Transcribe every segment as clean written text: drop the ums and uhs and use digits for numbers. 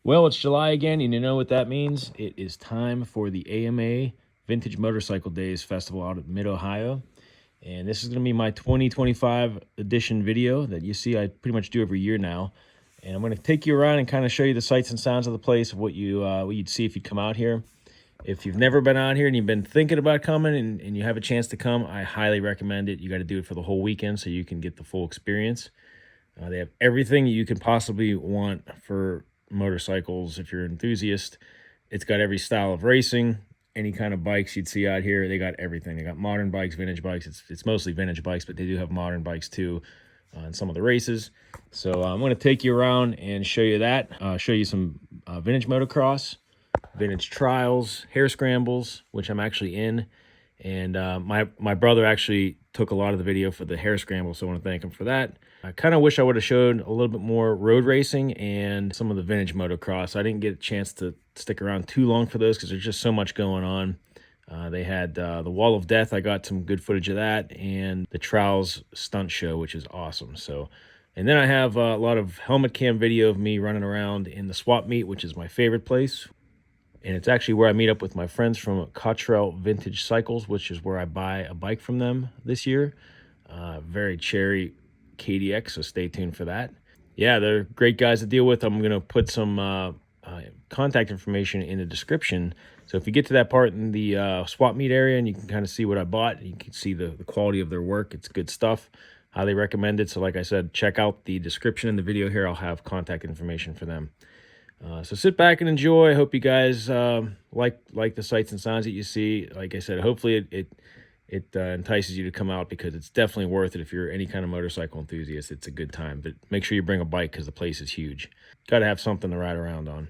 Well, it's July again, and you know what that means. It is time for the AMA Vintage Motorcycle Days Festival out of Mid-Ohio. And this is going to be my 2025 edition video that you see I pretty much do every year now. And I'm going to take you around and kind of show you the sights and sounds of the place, of what you'd see if you come out here. If you've never been out here and you've been thinking about coming and you have a chance to come, I highly recommend it. You got to do it for the whole weekend so you can get the full experience. They have everything you can possibly want for motorcycles if you're an enthusiast. It's got every style of racing, any kind of bikes you'd see out here. They got everything. They got modern bikes, vintage bikes. It's mostly vintage bikes, but they do have modern bikes too in some of the races. So I'm going to take you around and show you that. Show you some vintage motocross, vintage trials, hair scrambles, which I'm actually in. And my brother actually took a lot of the video for the hair scramble, so I want to thank him for that. I kind of wish I would have showed a little bit more road racing and some of the vintage motocross. I didn't get a chance to stick around too long for those because there's just so much going on. They had the Wall of Death. I got some good footage of that, and the Trials stunt show, which is awesome. So, and then I have a lot of helmet cam video of me running around in the swap meet, which is my favorite place. And it's actually where I meet up with my friends from Cautrell Vintage Cycles, which is where I buy a bike from them this year. Very cherry KDX, so stay tuned for that. Yeah, they're great guys to deal with. I'm going to put some contact information in the description. So if you get to that part in the swap meet area and you can kind of see what I bought, you can see the quality of their work. It's good stuff. Highly recommend it. So like I said, check out the description in the video here. I'll have contact information for them. So sit back and enjoy. I hope you guys like the sights and sounds that you see. Like I said, hopefully it entices you to come out, because it's definitely worth it if you're any kind of motorcycle enthusiast. It's a good time, but make sure you bring a bike because the place is huge. Got to have something to ride around on.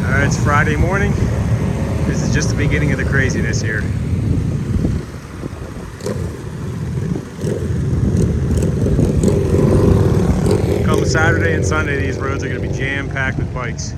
All right, it's Friday morning. This is just the beginning of the craziness here. Come Saturday and Sunday, these roads are going to be jam-packed with bikes.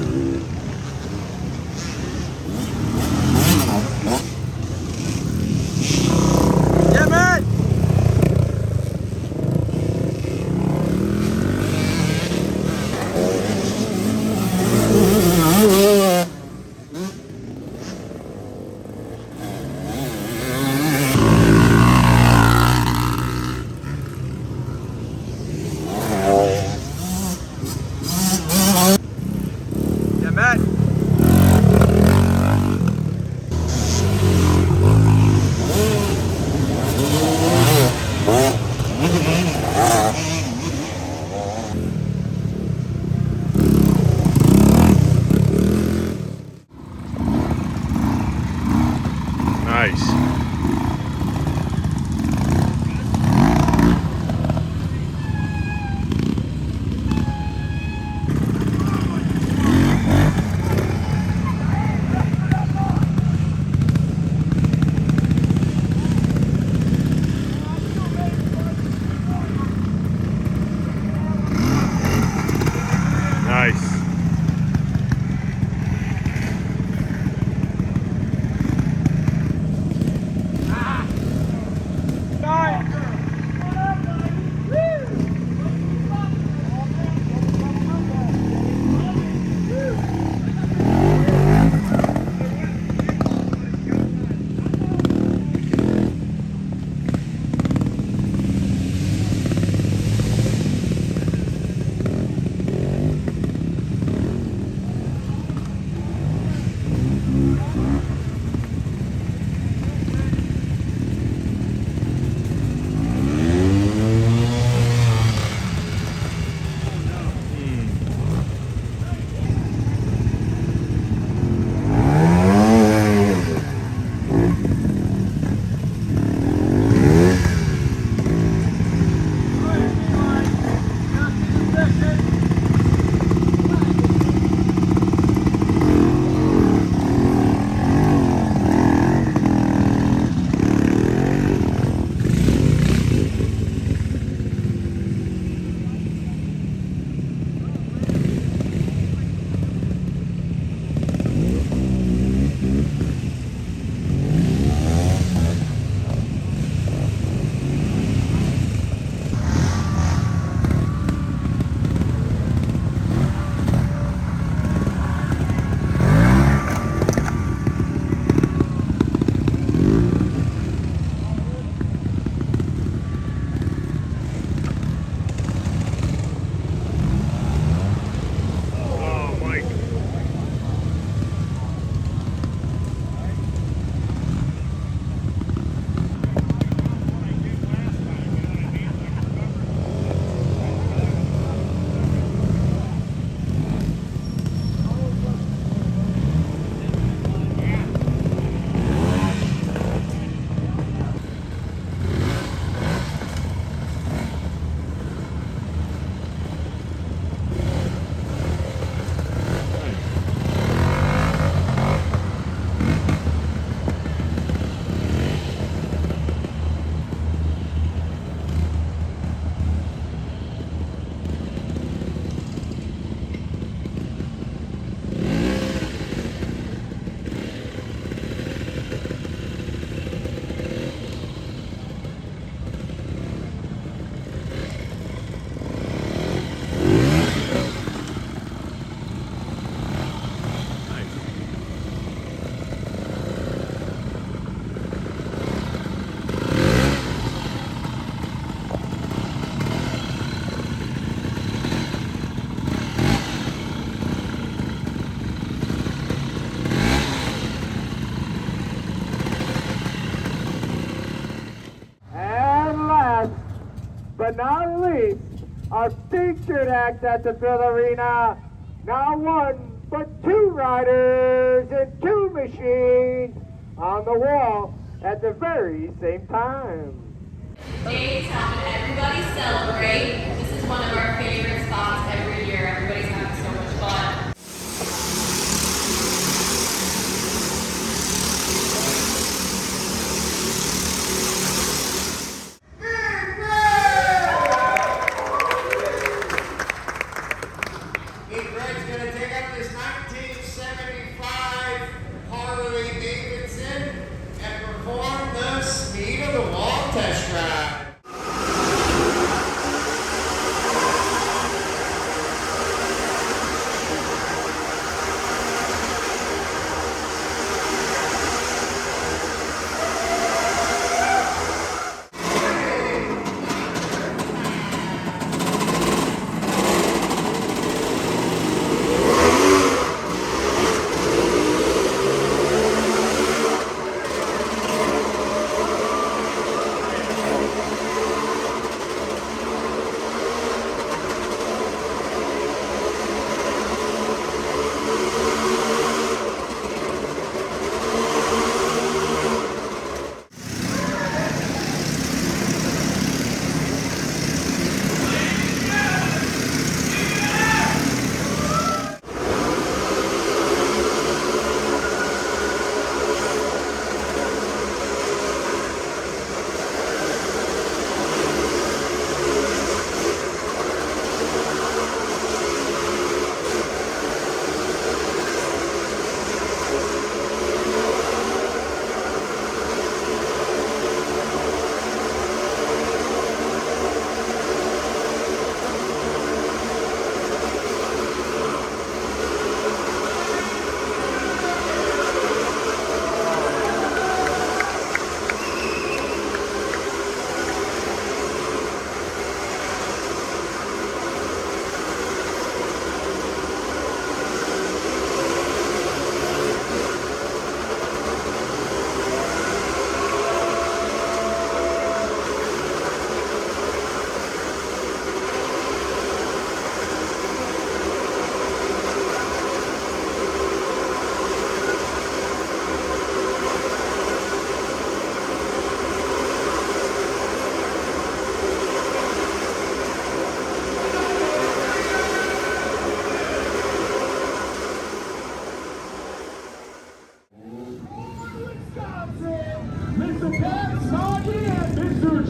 Yeah, man! Yeah, Matt. Nice. Nice. but not least, our featured act at the Phil Arena. Not one, but two riders and two machines on the wall at the very same time. Day is helping everybody celebrate. This is one of our favorite spots every year. Everybody's having so much fun. Hey, Greg's gonna take up this 19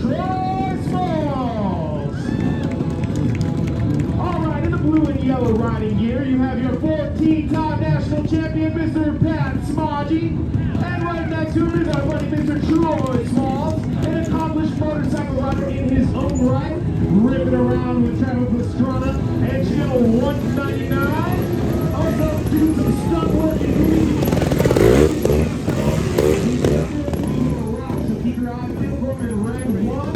Troy Smalls. All right, in the blue and yellow riding gear, you have your 14-time national champion, Mr. Pat Smodgy. And right next to him is our buddy, Mr. Troy Smalls, an accomplished motorcycle rider in his own right, ripping around with Travis Pastrana and Channel 199. Also, doing some stunt work in so keep your eyes peeled for him in red one.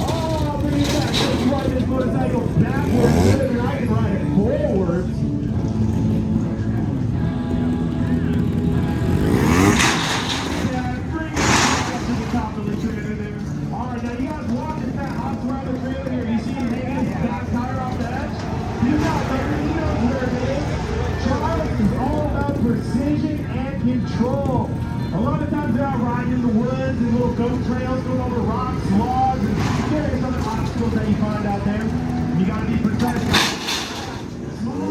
Oh, bring it back. Let's ride this motorcycle backwards. And I can ride it forwards. Yeah, bring it back to the top of the trailer there. All right, now you guys watching that hot ride the trailer here. You see him hanging his back tire off the edge? You got there. He knows where it is. Charles is all about precision and control. A lot of times they're out riding in the woods and little goat trails, going over rocks, logs, and various other obstacles that you find out there. You gotta be precise. All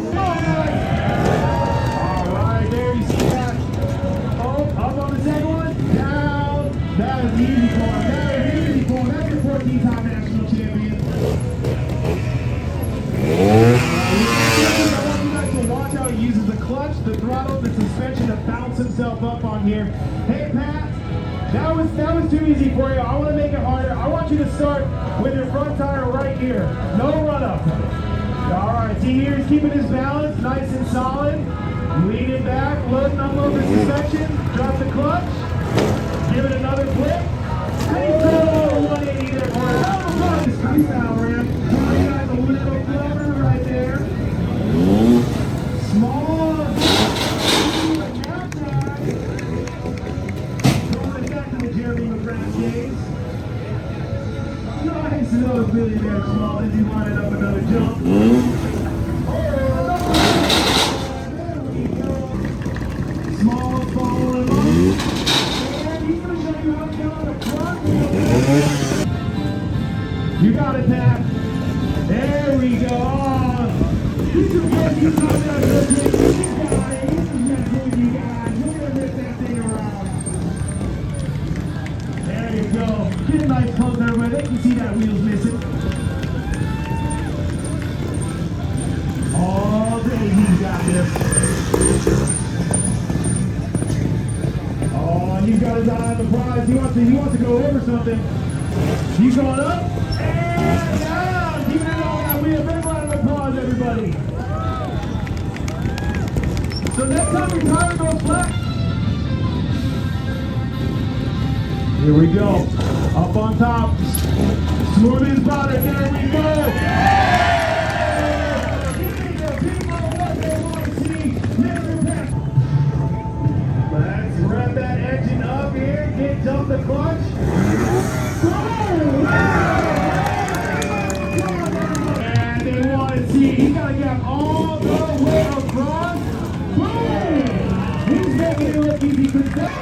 right, there you see that. Oh, up on the second one, down. That is the easy form. That is the easy form. That's your 14-time national champion. I want you guys to watch how he uses the clutch, the throttle, the suspension to bounce himself up on here. Hey, Pat. That was too easy for you. I want to make it harder. I want you to start with your front tire right here. No run up. All right, see here, he's keeping his balance nice and solid. Leaning back, load and unload the suspension, drop the clutch, give it another flip. And he's doing a little 180 there for it. Oh, nice freestyle ramp. You got a little clever right there. Small. Nice, another billionaire Small as he lined up another jump. Small following him up. And he's going to show you how to get on the front. You got it, Pat. There we go. This is what you talk about. This is what you guys. We're going to rip that thing around. There you go. Get a nice close there, everybody. They can see that wheel's missing. All day he's got this. Oh, he's got his eye on the prize. He wants to go over something. He's going up and down. Keeping it on that wheel. Big round of applause, everybody. So next time your tire goes flat, here we go. Up on top. Smooth as butter. There we go. Let's rev that engine up here. Get dump the clutch. And they want to see. He's got to get all the way across. Boom! He's making it look easy because that.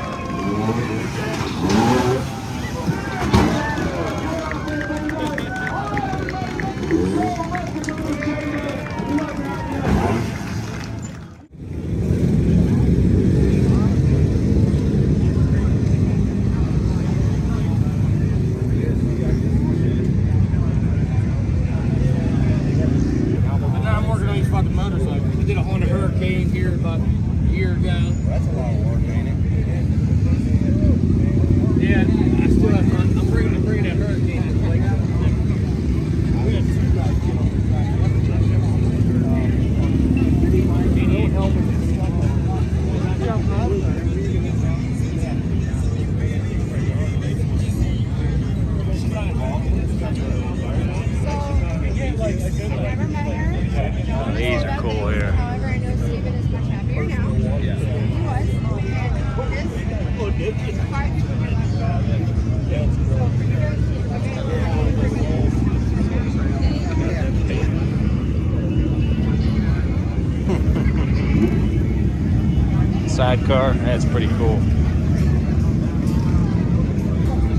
These are cool here. However, I know Steven is much happier now. Yeah. He was. And this, 5 people were Sidecar, that's pretty cool.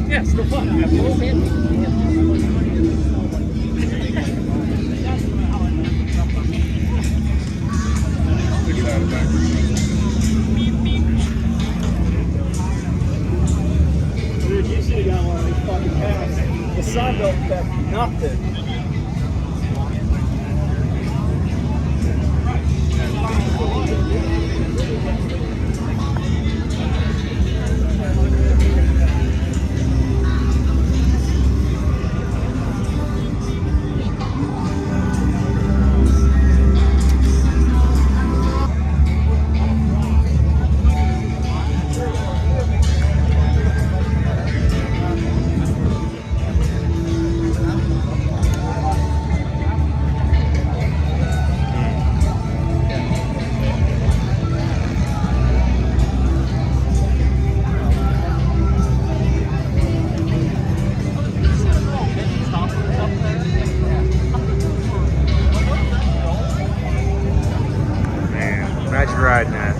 Yeah, still fun. Dude, you should have got one of these fucking Nothing. Imagine riding that.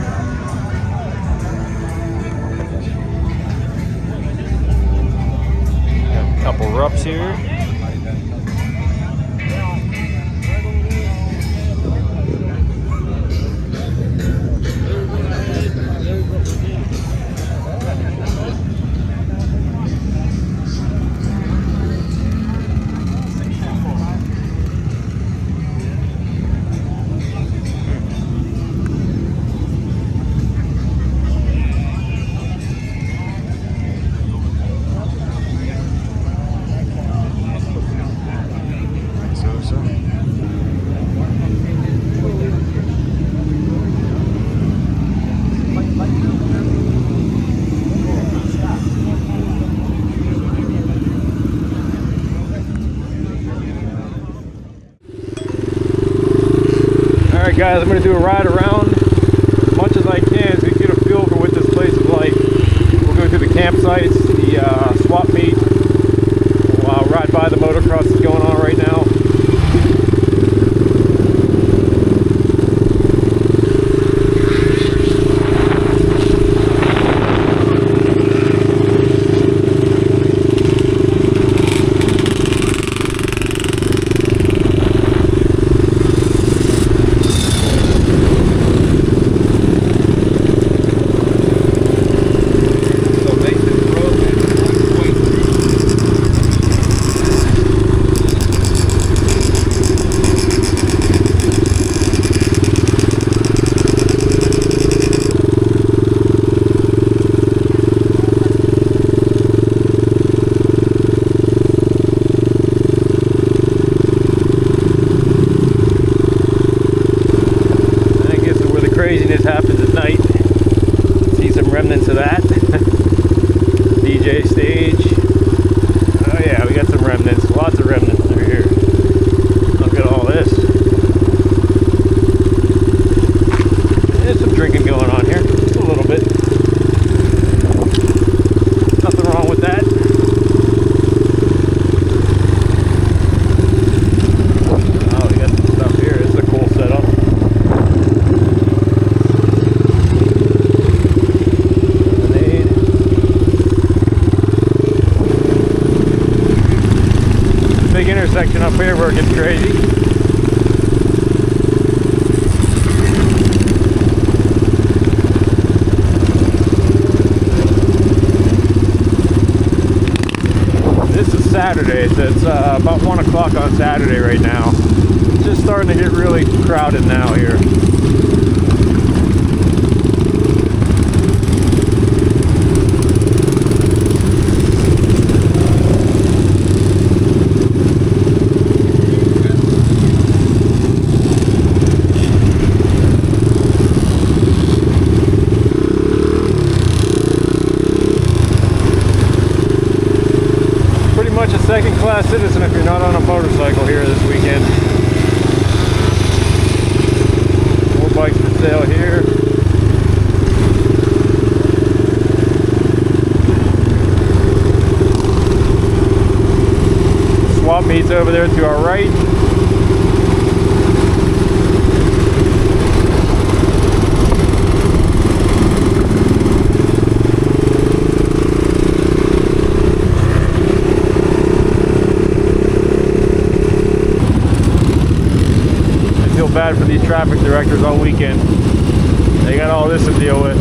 Got a couple roughs here. Alright guys, I'm going to do a ride around as much as I can so you get a feel for what this place is like. We'll go through the campsites, the swap meet. We'll ride by the motocross that's going on right now. Craziness happens at night. See some remnants of that. DJ stage. Oh yeah, we got some remnants. Lots of remnants through here. Look at all this. There's some drinking going on here. Just a little bit. Nothing wrong with that. Oh, we got some stuff here. It's a cool setup. Big intersection up here where it gets crazy. This is Saturday, so it's about 1 o'clock on Saturday right now. It's just starting to get really crowded now here. Second-class citizen if you're not on a motorcycle here this weekend. More bikes for sale here. Swap meets over there to our right. Bad for these traffic directors all weekend. They got all this to deal with.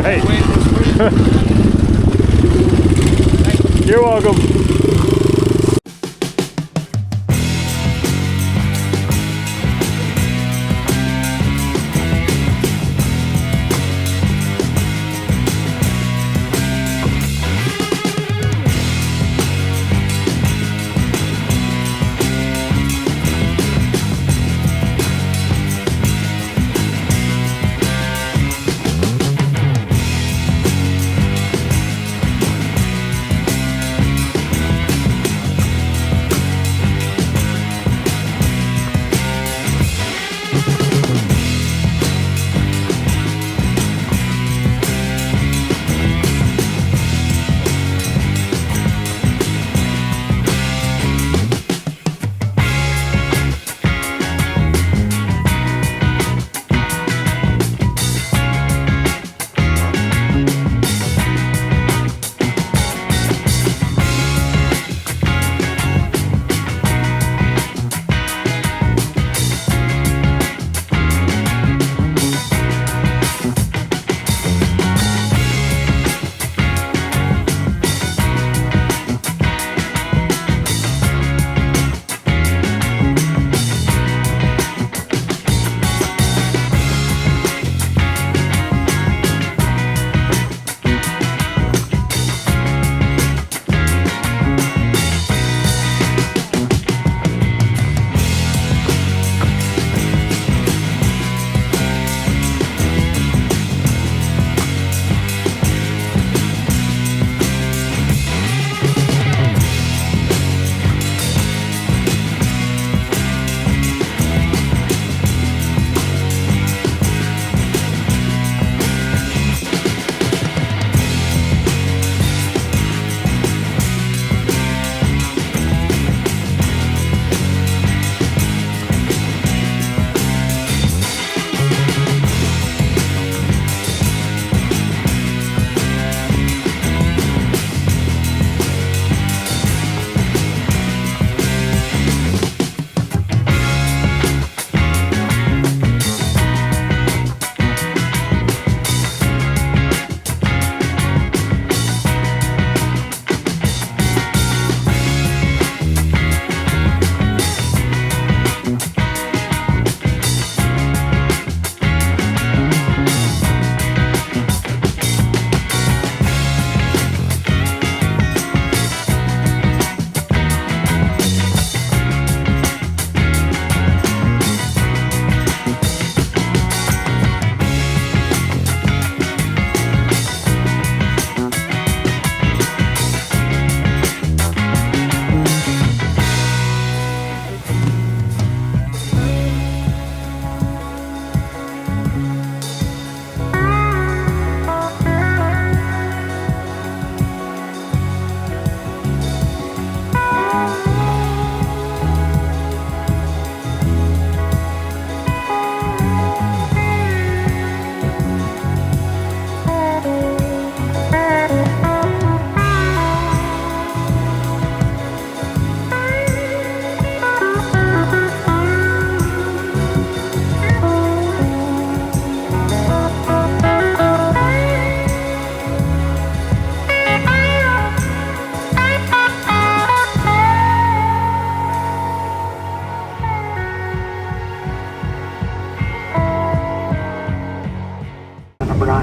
right. You're welcome.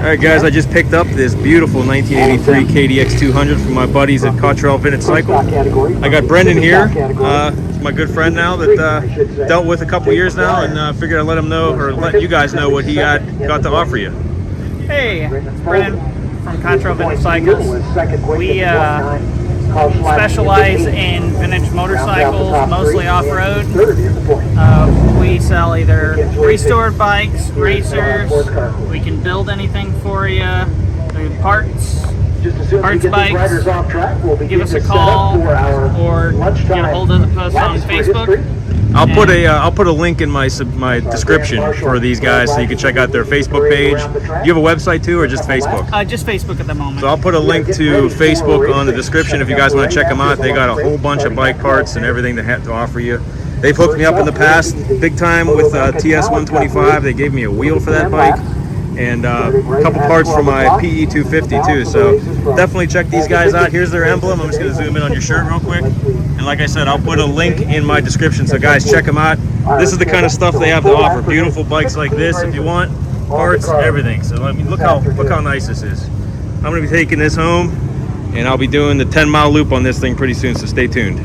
Alright guys, I just picked up this beautiful 1983 KDX 200 from my buddies at Cautrell Vintage Cycle. I got Brendan here, he's my good friend now that dealt with a couple years now, and figured I'd let him know, or let you guys know what he got to offer you. Hey, Brendan from Cautrell Vintage Cycles. We specialize in vintage motorcycles, mostly off-road. We sell either restored bikes, racers. We can build anything for you. Parts bikes. Give us a call or get a hold of us on Facebook. I'll put a link in my description for these guys so you can check out their Facebook page. Do you have a website too, or just Facebook? Just Facebook at the moment. So I'll put a link to Facebook on the description if you guys want to check them out. They got a whole bunch of bike parts and everything they have to offer you. They've hooked me up in the past big time with TS 125. They gave me a wheel for that bike. and a couple parts for my PE 250 too. So definitely check these guys out. Here's their emblem. I'm just going to zoom in on your shirt real quick. And like I said, I'll put a link in my description. So guys, check them out. This is the kind of stuff they have to offer. Beautiful bikes like this if you want, parts, everything. So I mean, look how nice this is. I'm going to be taking this home, and I'll be doing the 10-mile loop on this thing pretty soon. So stay tuned.